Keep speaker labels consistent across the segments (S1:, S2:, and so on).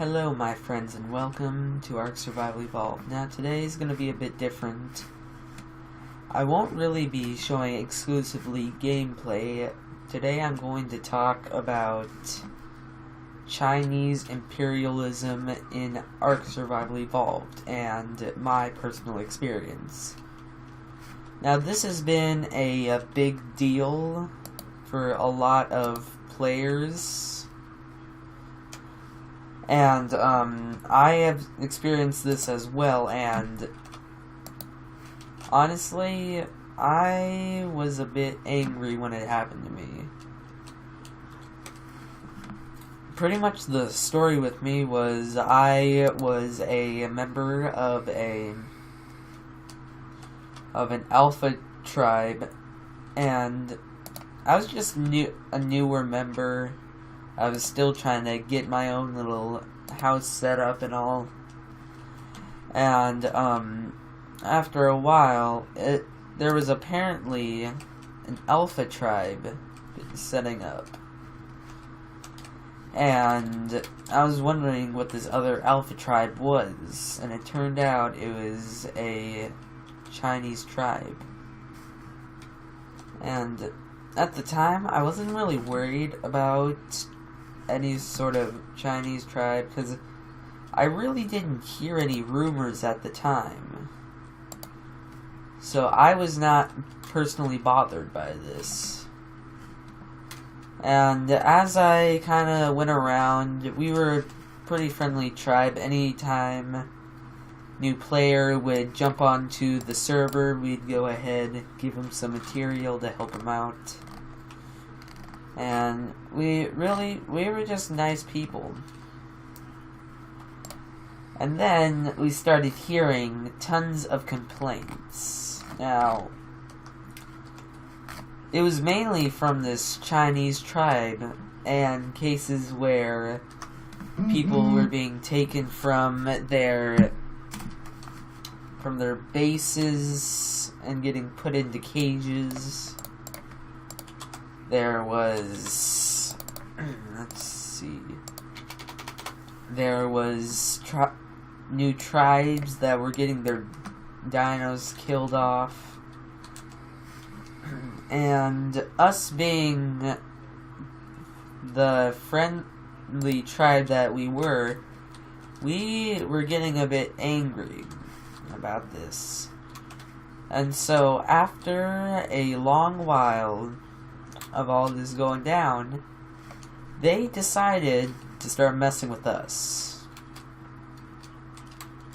S1: Hello my friends and welcome to Ark Survival Evolved. Now today is going to be a bit different. I won't really be showing exclusively gameplay. Today I'm going to talk about Chinese imperialism in Ark Survival Evolved and my personal experience. Now this has been a big deal for a lot of players. And, I have experienced this as well, and honestly, I was a bit angry when it happened to me. Pretty much the story with me was, I was a member of an alpha tribe, and I was just a newer member. I was still trying to get my own little house set up and all. And, after a while, there was apparently an alpha tribe setting up. And I was wondering what this other alpha tribe was. And it turned out it was a Chinese tribe. And at the time, I wasn't really worried about any sort of Chinese tribe, because I really didn't hear any rumors at the time. So I was not personally bothered by this. And as I kind of went around, we were a pretty friendly tribe. Anytime new player would jump onto the server, we'd go ahead, give them some material to help them out. And we were just nice people. And then we started hearing tons of complaints. Now, it was mainly from this Chinese tribe, and cases where people were being taken from their bases and getting put into cages. There was, let's see, there was new tribes that were getting their dinos killed off, and us being the friendly tribe that we were getting a bit angry about this. And so after a long while of all this going down, they decided to start messing with us.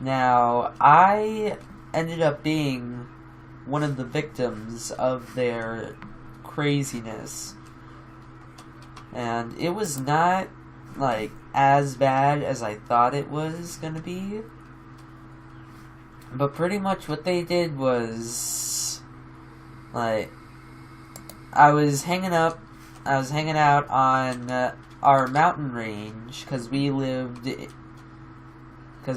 S1: Now, I ended up being one of the victims of their craziness. And it was not, like, as bad as I thought it was gonna be. But pretty much what they did was, like, I was hanging out on our mountain range, because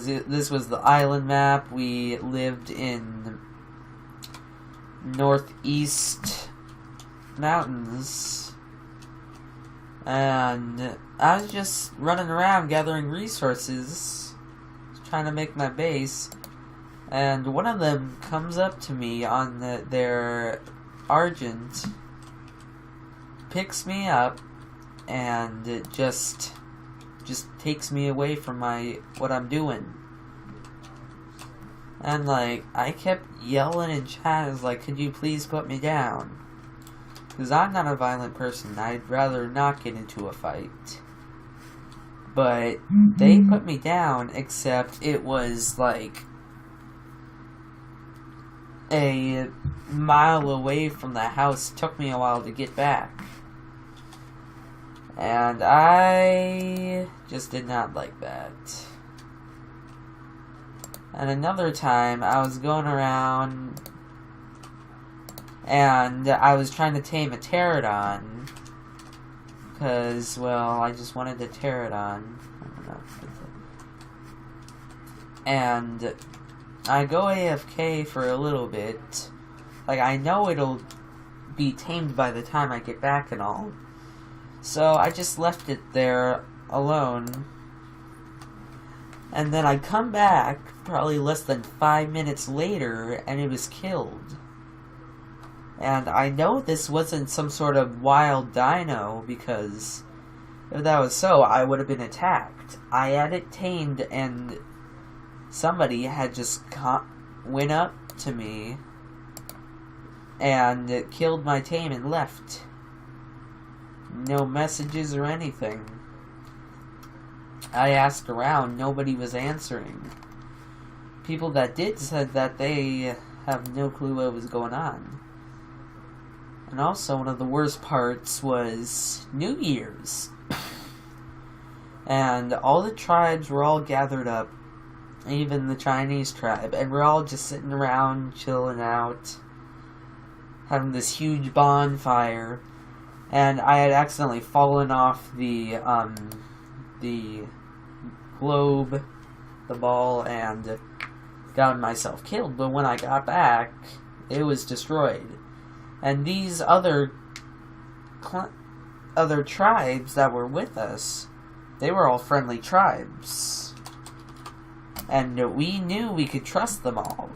S1: this was the island map. We lived in northeast mountains, and I was just running around gathering resources, trying to make my base, and one of them comes up to me on their Argent, picks me up, and it just takes me away from what I'm doing. And like, I kept yelling in chat, I was like, could you please put me down? Because I'm not a violent person, I'd rather not get into a fight. But they put me down, except it was like a mile away from the house. It took me a while to get back. And I just did not like that. And another time, I was going around, and I was trying to tame a pterodon, because, well, I just wanted a pterodon. I don't know. And I go AFK for a little bit. Like, I know it'll be tamed by the time I get back and all. So I just left it there alone. And then I come back probably less than 5 minutes later, and it was killed. And I know this wasn't some sort of wild dino, because if that was so, I would have been attacked. I had it tamed, and somebody had just went up to me and killed my tame and left. No messages or anything. I asked around, nobody was answering. People that did said that they have no clue what was going on. And also, one of the worst parts was New Year's. And all the tribes were all gathered up, even the Chinese tribe, and we're all just sitting around, chilling out, having this huge bonfire. And I had accidentally fallen off the globe, the ball, and gotten myself killed. But when I got back, it was destroyed. And these other tribes that were with us, they were all friendly tribes. And we knew we could trust them all.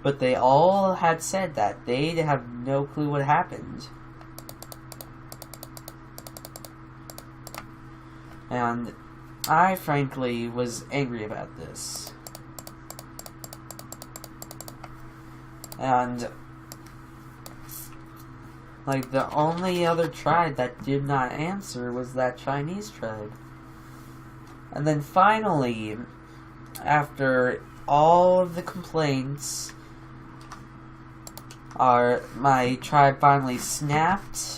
S1: But they all had said that they have no clue what happened. And I, frankly, was angry about this. And, like, the only other tribe that did not answer was that Chinese tribe. And then finally, after all of the complaints, my tribe finally snapped,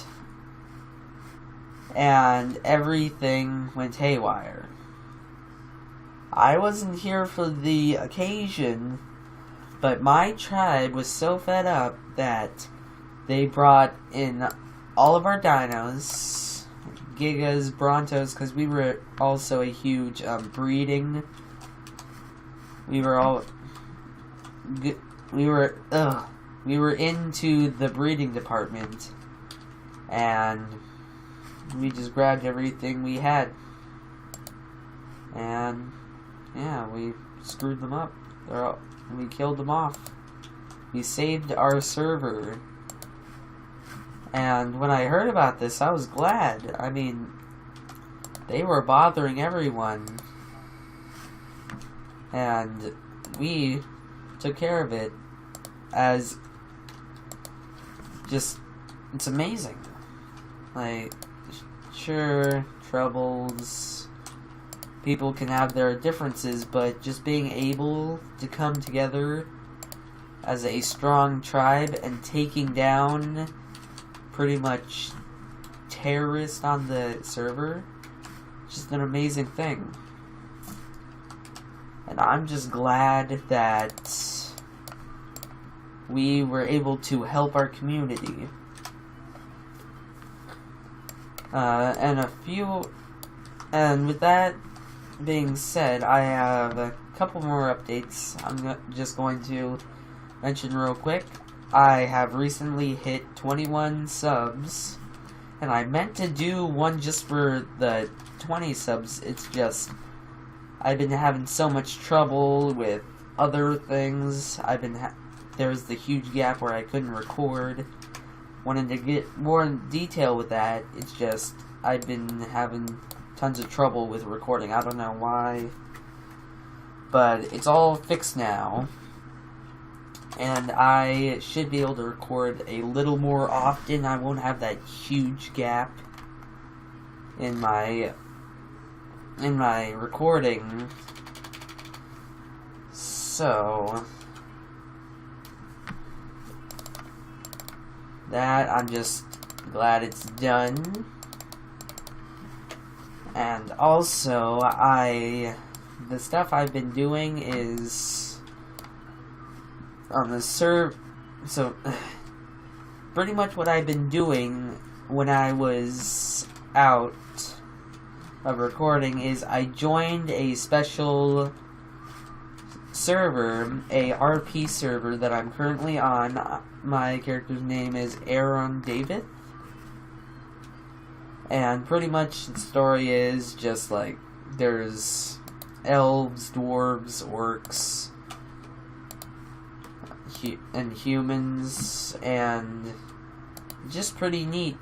S1: and everything went haywire. I wasn't here for the occasion, but my tribe was so fed up that they brought in all of our dinos, Gigas, Brontos, because we were also a huge breeding. We were into the breeding department, and we just grabbed everything we had, and yeah, we screwed them up. We killed them off. We saved our server. And when I heard about this, I was glad. I mean, they were bothering everyone, and we took care of it. As just, it's amazing. Like, sure, troubles, people can have their differences, but just being able to come together as a strong tribe and taking down pretty much terrorists on the server, just an amazing thing. And I'm just glad that we were able to help our community. And with that being said, I have a couple more updates I'm just going to mention real quick. I have recently hit 21 subs, and I meant to do one just for the 20 subs. It's just, I've been having so much trouble with other things. There was the huge gap where I couldn't record. Wanted to get more in detail with that. It's just, I've been having tons of trouble with recording. I don't know why. But it's all fixed now. And I should be able to record a little more often. I won't have that huge gap in my recording. So that, I'm just glad it's done. And also, the stuff I've been doing is on the so pretty much what I've been doing when I was out of recording is I joined a special server, a RP server that I'm currently on. My character's name is Aaron David. And pretty much the story is just like, there's elves, dwarves, orcs, and humans, and just pretty neat.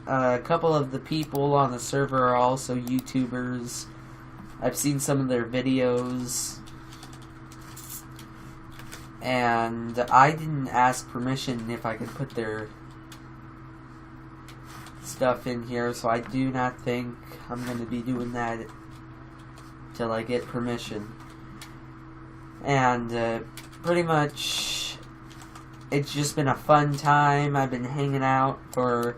S1: A couple of the people on the server are also YouTubers. I've seen some of their videos, and I didn't ask permission if I could put their stuff in here, so I do not think I'm going to be doing that till I get permission. And pretty much it's just been a fun time. I've been hanging out for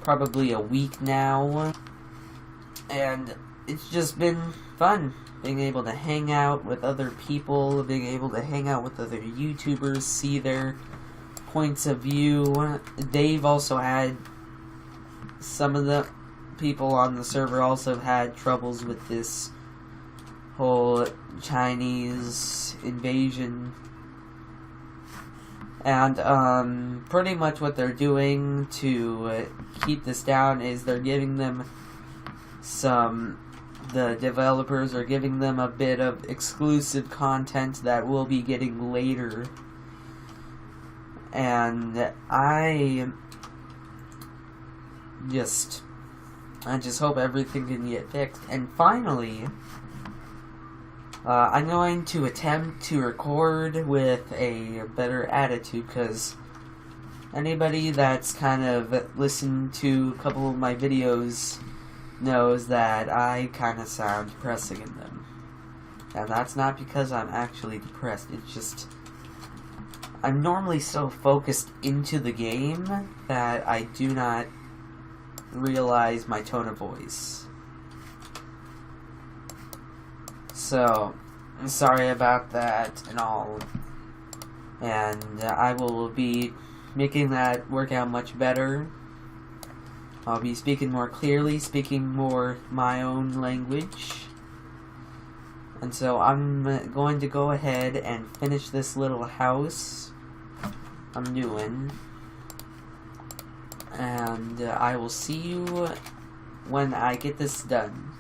S1: probably a week now, and it's just been fun being able to hang out with other people, being able to hang out with other YouTubers, see their points of view. They've also had, some of the people on the server also had troubles with this whole Chinese invasion. And pretty much what they're doing to keep this down is they're giving them the developers are giving them a bit of exclusive content that we'll be getting later. And I just hope everything can get fixed. And finally, I'm going to attempt to record with a better attitude, because anybody that's kind of listened to a couple of my videos knows that I kind of sound depressing in them. And that's not because I'm actually depressed, it's just I'm normally so focused into the game that I do not realize my tone of voice. So, I'm sorry about that and all. And I will be making that work out much better. I'll be speaking more clearly, speaking more my own language. And so I'm going to go ahead and finish this little house I'm doing. And I will see you when I get this done.